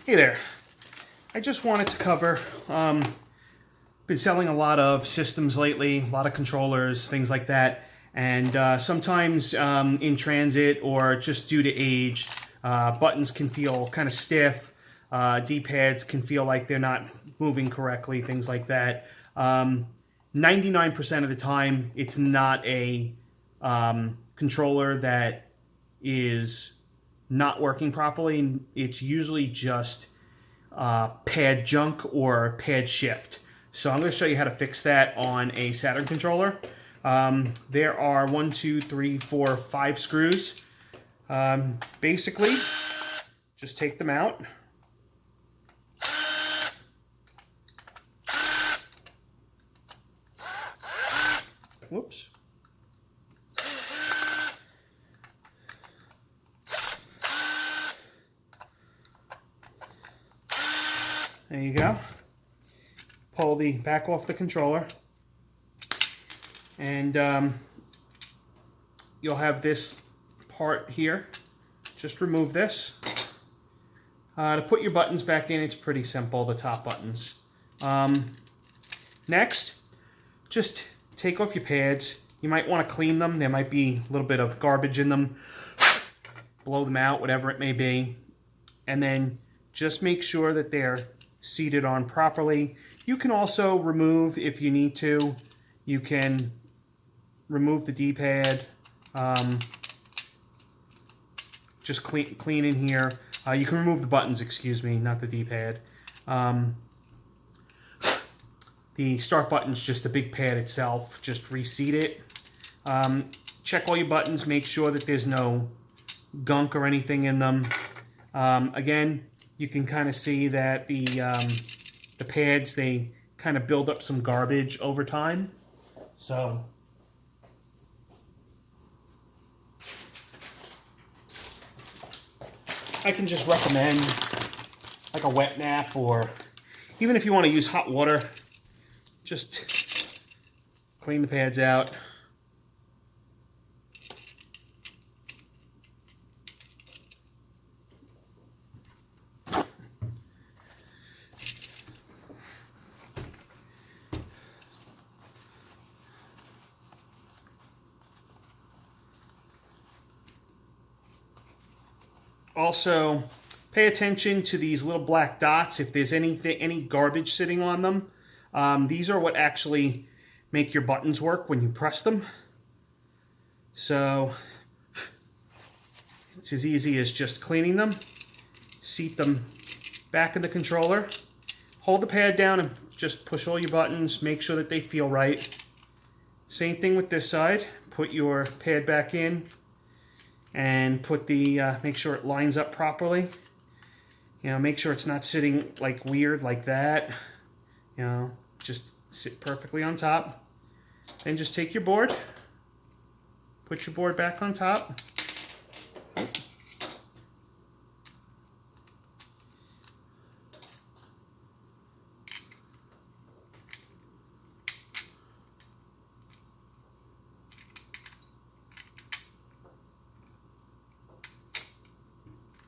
Hey there. I just wanted to cover, been selling a lot of systems lately, a lot of controllers, things like that. And sometimes in transit or just due to age, buttons can feel kind of stiff. D-pads can feel like they're not moving correctly, things like that. 99% of the time, it's not a controller that is not working properly. It's usually just pad junk or pad shift. So I'm going to show you how to fix that on a Saturn controller. There are 1, 2, 3, 4, 5 screws. Basically, just take them out. Whoops. There you go. Pull the back off the controller. And you'll have this part here. Just remove this. To put your buttons back in, it's pretty simple, the top buttons. Next, just take off your pads. You might want to clean them. There might be a little bit of garbage in them. Blow them out, whatever it may be. And then just make sure that they're seated on properly. You can also remove, if you need to, you can remove the D-pad. Just clean in here. You can remove the buttons, excuse me, not the D-pad. The start button's just the big pad itself. Just reseat it. Check all your buttons. Make sure that there's no gunk or anything in them. Again, you can kind of see that the pads, they kind of build up some garbage over time. So I can just recommend like a wet nap, or even if you want to use hot water, just clean the pads out. Also, pay attention to these little black dots if there's any garbage sitting on them. These are what actually make your buttons work when you press them. So it's as easy as just cleaning them, seat them back in the controller, hold the pad down and just push all your buttons, make sure that they feel right. Same thing with this side. Put your pad back in and put the make sure it lines up properly. You know, make sure it's not sitting like weird like that. You know, just sit perfectly on top. Then just take your board, put your board back on top.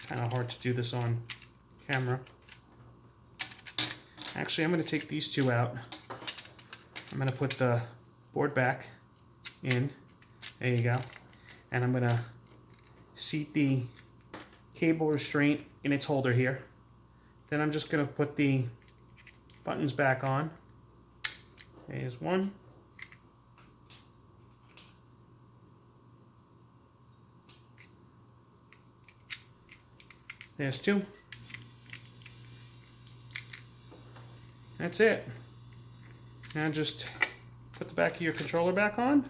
Kind of hard to do this on camera. Actually, I'm going to take these two out. I'm going to put the board back in. There you go. And I'm going to seat the cable restraint in its holder here. Then I'm just going to put the buttons back on. There's one. There's two. That's it. Now just put the back of your controller back on.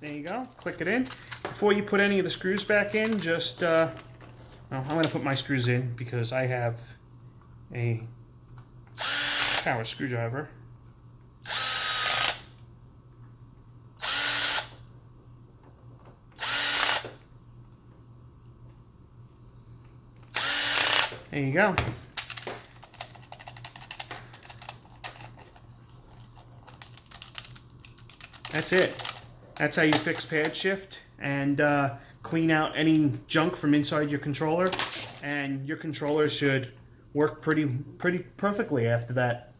There you go. Click it in. Before you put any of the screws back in, just, well, I'm going to put my screws in because I have a power screwdriver. There you go. That's it. That's how you fix pad shift and clean clean out any junk from inside your controller, and your controller should work pretty perfectly after that.